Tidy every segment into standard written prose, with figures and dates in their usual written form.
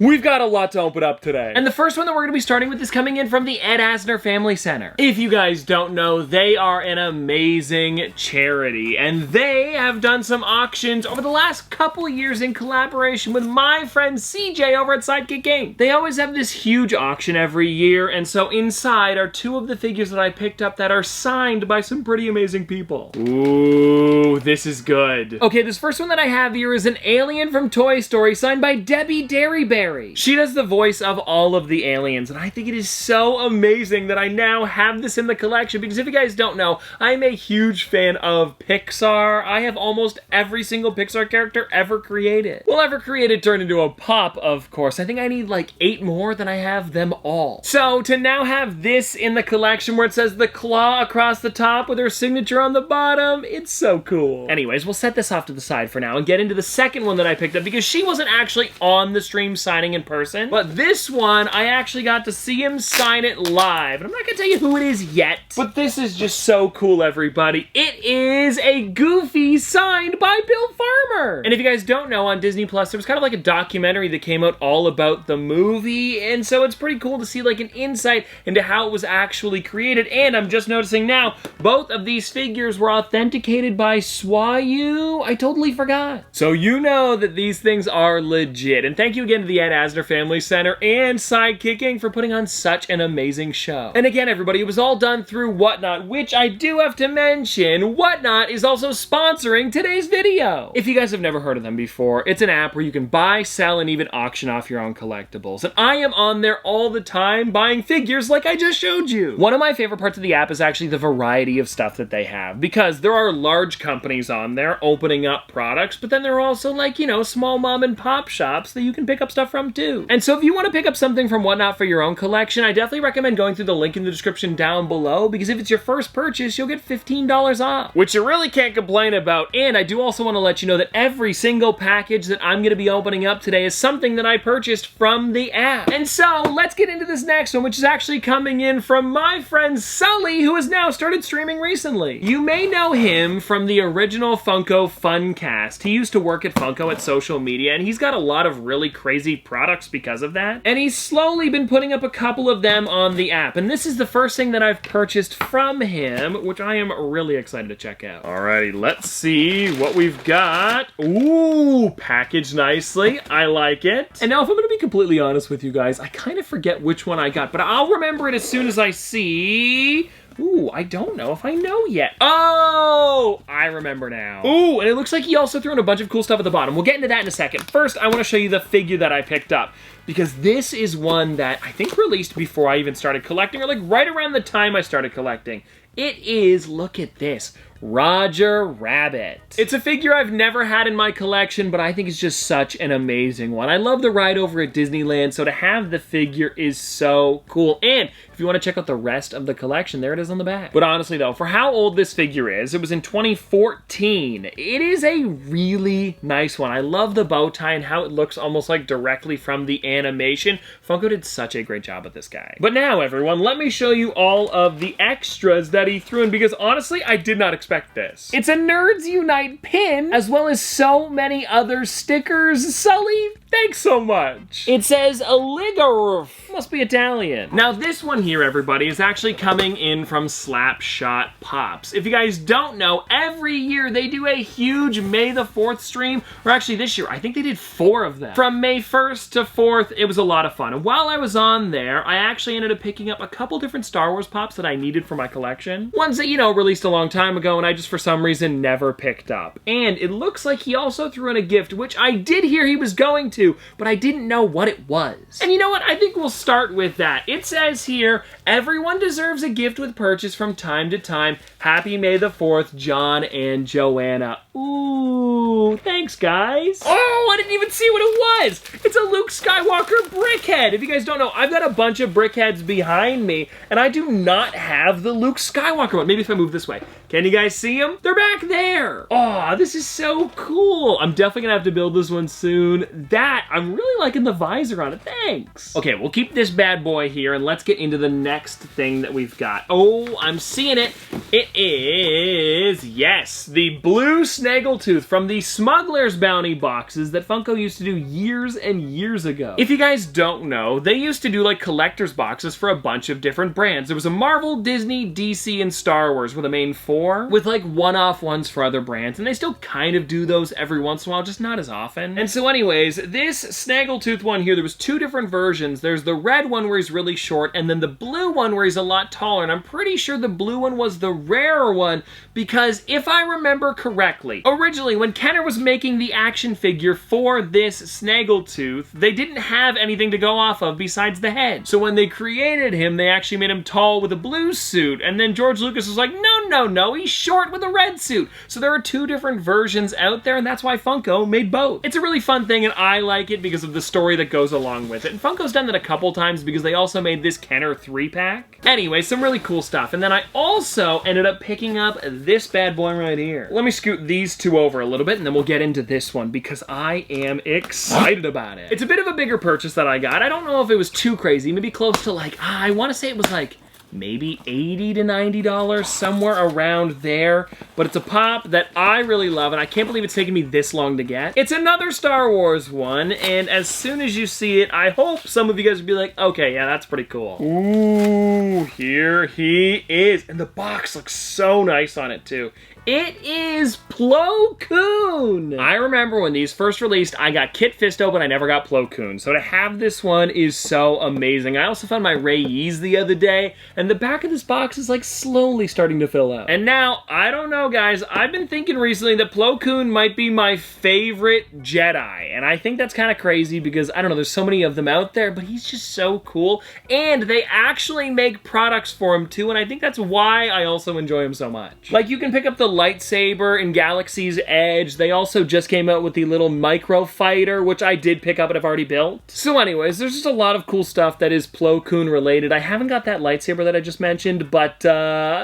We've got a lot to open up today. And the first one that we're going to be starting with is coming in from the Ed Asner Family Center. If you guys don't know, they are an amazing charity, and they have done some auctions over the last couple of years in collaboration with my friend CJ over at Sidekick Game. They always have this huge auction every year, and so inside are two of the figures that I picked up that are signed by some pretty amazing people. Ooh, this is good. Okay, this first one that I have here is an alien from Toy Story signed by Debbie Derryberry. She does the voice of all of the aliens, and I think it is so amazing that I now have this in the collection, because if you guys don't know, I'm a huge fan of Pixar. I have almost every single Pixar character ever created. Well, ever created turned into a pop, of course. I think I need like 8 more than I have them all. So to now have this in the collection where it says the claw across the top with her signature on the bottom, it's so cool. Anyways, we'll set this off to the side for now and get into the second one that I picked up, because she wasn't actually on the stream signing in person, but this one, I actually got to see him sign it live. And I'm not gonna tell you who it is yet, but this is just so cool, everybody. It is a Goofy signed by Bill Farmer. And if you guys don't know, on Disney Plus, there was kind of like a documentary that came out all about the movie, and so it's pretty cool to see like an insight into how it was actually created. And I'm just noticing now, both of these figures were authenticated by Swayu. I totally forgot. So you know that these things are legit. And thank you again to the Ed Asner Family Center and Sidekicking for putting on such an amazing show. And again, everybody, it was all done through Whatnot, which I do have to mention, Whatnot is also sponsoring today's video. If you guys have never heard of them before, it's an app where you can buy, sell, and even auction off your own collectibles. And I am on there all the time buying figures like I just showed you. One of my favorite parts of the app is actually the variety of stuff that they have, because there are large companies on there opening up products, but then there are also, like, you know, small mom and pop shops that you can pick up stuff from too. And so if you want to pick up something from Whatnot for your own collection, I definitely recommend going through the link in the description down below, because if it's your first purchase, you'll get $15 off, which you really can't complain about. And I do also want to let you know that every single package that I'm going to be opening up today is something that I purchased from the app. And so let's get into this next one, which is actually coming in from my friend Sully, who has now started streaming recently. You may know him from the original Funko Funcast. He used to work at Funko at social media, and he's got a lot of really crazy products because of that. And he's slowly been putting up a couple of them on the app. And this is the first thing that I've purchased from him, which I am really excited to check out. Alrighty, let's see what we've got. Ooh, packaged nicely. I like it. And now if I'm gonna be completely honest with you guys, I kind of forget which one I got, but I'll remember it as soon as I see... Ooh, I don't know if I know yet. Oh, I remember now. Ooh, and it looks like he also threw in a bunch of cool stuff at the bottom. We'll get into that in a second. First, I want to show you the figure that I picked up, because this is one that I think released before I even started collecting, or like right around the time I started collecting. It is, look at this, Roger Rabbit. It's a figure I've never had in my collection, but I think it's just such an amazing one. I love the ride over at Disneyland, so to have the figure is so cool. And if you want to check out the rest of the collection, there it is on the back. But honestly though, for how old this figure is, it was in 2014. It is a really nice one. I love the bow tie and how it looks almost like directly from the animation. Funko did such a great job with this guy. But now everyone, let me show you all of the extras that he threw in, because honestly, I did not expect this. It's a Nerds Unite pin, as well as so many other stickers. Sully, thanks so much. It says Aligarf. Must be Italian. Now this one here, everybody, is actually coming in from Slapshot Pops. If you guys don't know, every year they do a huge May the 4th stream, or actually this year, I think they did 4 of them. From May 1st to 4th, it was a lot of fun. And while I was on there, I actually ended up picking up a couple different Star Wars Pops that I needed for my collection. Ones that, you know, released a long time ago and I just for some reason never picked up. And it looks like he also threw in a gift, which I did hear he was going to, but I didn't know what it was. And you know what? I think we'll start with that. It says here, everyone deserves a gift with purchase from time to time. Happy May the 4th, John and Joanna. Ooh, thanks guys. Oh, I didn't even see what it was. It's a Luke Skywalker brickhead. If you guys don't know, I've got a bunch of brickheads behind me, and I do not have the Luke Skywalker one. Maybe if I move this way. Can you guys see them? They're back there. Oh, this is so cool. I'm definitely gonna have to build this one soon. I'm really liking the visor on it. Thanks. Okay, we'll keep this bad boy here and let's get into the next thing that we've got. Oh, I'm seeing it. It is, yes, the blue Snaggletooth from the Smuggler's Bounty boxes that Funko used to do years and years ago. If you guys don't know, they used to do like collector's boxes for a bunch of different brands. There was a Marvel, Disney, DC, and Star Wars were the main four, with like one-off ones for other brands, and they still kind of do those every once in a while, just not as often. And so anyways, this Snaggletooth one here, there was two different versions. There's the red one where he's really short, and then the blue one where he's a lot taller, and I'm pretty sure the blue one was the rarer one, because if I remember correctly, originally when Kenner was making the action figure for this Snaggletooth, they didn't have anything to go off of besides the head. So when they created him, they actually made him tall with a blue suit, and then George Lucas was like, no, he's short with a red suit. So there are two different versions out there, and that's why Funko made both. It's a really fun thing, and I like it because of the story that goes along with it. And Funko's done that a couple times because they also made this Kenner 3-pack. Anyway, some really cool stuff. And then I also ended up picking up this bad boy right here. Let me scoot these two over a little bit, and then we'll get into this one because I am excited about it. It's a bit of a bigger purchase that I got. I don't know if it was too crazy, maybe close to like, I want to say it was like maybe $80 to $90, somewhere around there. But it's a pop that I really love, and I can't believe it's taken me this long to get. It's another Star Wars one, and as soon as you see it, I hope some of you guys will be like, okay, yeah, that's pretty cool. Ooh, here he is. And the box looks so nice on it, too. It is Plo Koon! I remember when these first released, I got Kit Fisto, but I never got Plo Koon. So to have this one is so amazing. I also found my Ray-Yeez the other day, and the back of this box is like slowly starting to fill out. And now, I don't know guys, I've been thinking recently that Plo Koon might be my favorite Jedi. And I think that's kind of crazy because, I don't know, there's so many of them out there, but he's just so cool. And they actually make products for him too, and I think that's why I also enjoy him so much. Like, you can pick up the lightsaber in Galaxy's Edge. They also just came out with the little micro fighter, which I did pick up and I've already built. So anyways, there's just a lot of cool stuff that is Plo Koon related. I haven't got that lightsaber that I just mentioned, but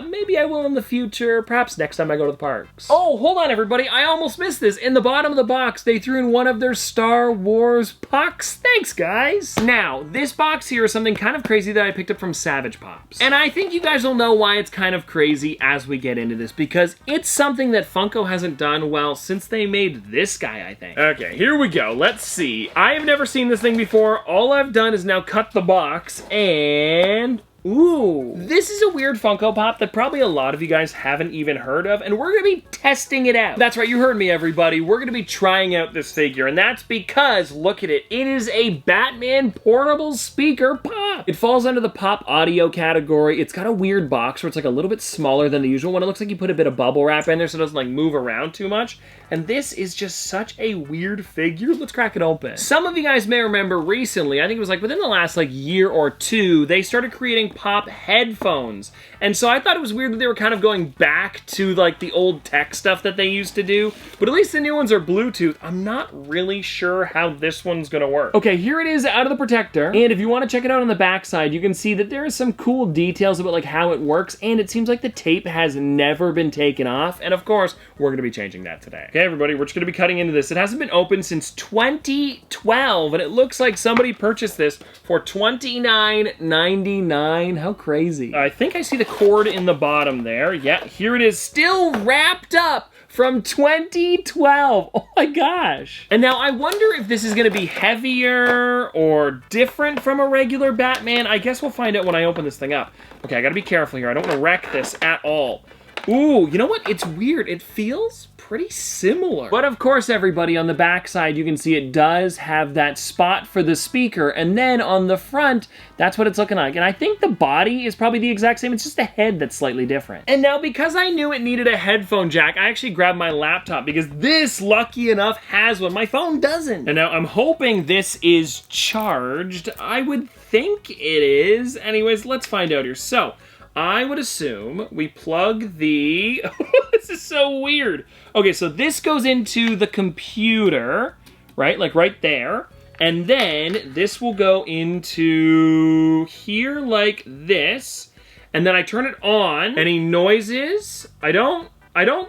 maybe I will in the future, perhaps next time I go to the parks. Oh, hold on everybody, I almost missed this. In the bottom of the box, they threw in one of their Star Wars pucks. Thanks, guys. Now, this box here is something kind of crazy that I picked up from Savage Pops. And I think you guys will know why it's kind of crazy as we get into this, because it's something that Funko hasn't done well since they made this guy, I think. Okay, here we go. Let's see. I have never seen this thing before. All I've done is now cut the box and... ooh, this is a weird Funko Pop that probably a lot of you guys haven't even heard of, and we're gonna be testing it out. That's right, you heard me, everybody. We're gonna be trying out this figure, and that's because, look at it, it is a Batman portable speaker pop. It falls under the pop audio category. It's got a weird box where it's like a little bit smaller than the usual one. It looks like you put a bit of bubble wrap in there so it doesn't like move around too much. And this is just such a weird figure. Let's crack it open. Some of you guys may remember recently, I think it was like within the last like year or two, they started creating pop headphones. And so I thought it was weird that they were kind of going back to like the old tech stuff that they used to do. But at least the new ones are Bluetooth. I'm not really sure how this one's gonna work. Okay, here it is out of the protector. And if you want to check it out on the back side, you can see that there is some cool details about like how it works. And it seems like the tape has never been taken off. And of course, we're gonna be changing that today. Okay, everybody, we're just gonna be cutting into this. It hasn't been opened since 2012, and it looks like somebody purchased this for $29.99. How crazy. I think I see the cord in the bottom there. Yeah, here it is, still wrapped up from 2012. Oh my gosh. And now I wonder if this is gonna be heavier or different from a regular Batman. I guess we'll find out when I open this thing up. Okay, I gotta be careful here. I don't wanna wreck this at all. Ooh, you know what? It's weird. It feels pretty similar. But of course, everybody, on the back side, you can see it does have that spot for the speaker, and then on the front, that's what it's looking like. And I think the body is probably the exact same. It's just the head that's slightly different. And now, because I knew it needed a headphone jack, I actually grabbed my laptop because this, lucky enough, has one. My phone doesn't. And now I'm hoping this is charged. I would think it is. Anyways, let's find out here. So, I would assume we plug the... This is so weird. Okay, so this goes into the computer, right? Like right there. And then this will go into here like this. And then I turn it on. Any noises? I don't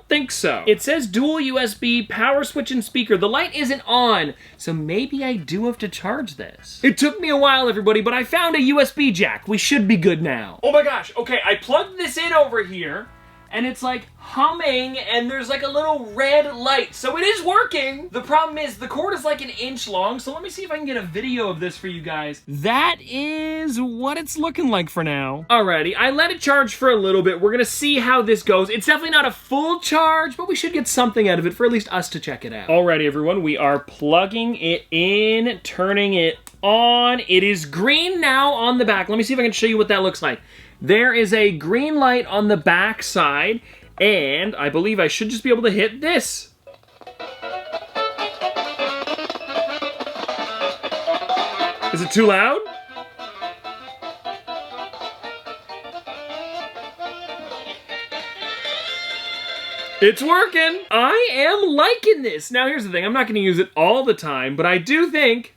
think so. It says dual USB, power switch, and speaker. The light isn't on, so maybe I do have to charge this. It took me a while, everybody, but I found a USB jack. We should be good now. Oh my gosh, okay, I plugged this in over here, and it's like humming, and there's like a little red light. So it is working. The problem is the cord is like an inch long, so let me see if I can get a video of this for you guys. That is what it's looking like for now. Alrighty, I let it charge for a little bit. We're gonna see how this goes. It's definitely not a full charge, but we should get something out of it for at least us to check it out. Alrighty, everyone, we are plugging it in, turning it on. It is green now on the back. Let me see if I can show you what that looks like. There is a green light on the back side, and I believe I should just be able to hit this. Is it too loud? It's working. I am liking this. Now here's the thing, I'm not gonna use it all the time, but I do think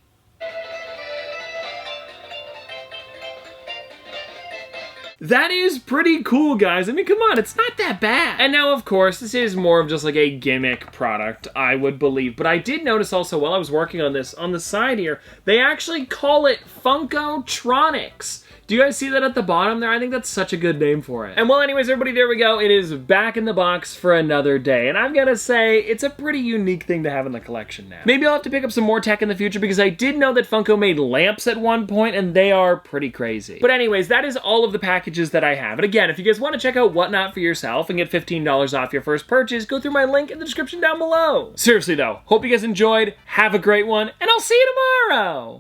that is pretty cool, guys. I mean, come on, it's not that bad. And now, of course, this is more of just like a gimmick product, I would believe. But I did notice also while I was working on this, on the side here, they actually call it Funko-tronics. Do you guys see that at the bottom there? I think that's such a good name for it. And well, anyways, everybody, there we go. It is back in the box for another day. And I'm gonna say it's a pretty unique thing to have in the collection now. Maybe I'll have to pick up some more tech in the future because I did know that Funko made lamps at one point and they are pretty crazy. But anyways, that is all of the packages that I have. And again, if you guys want to check out Whatnot for yourself and get $15 off your first purchase, go through my link in the description down below. Seriously though, hope you guys enjoyed. Have a great one, and I'll see you tomorrow.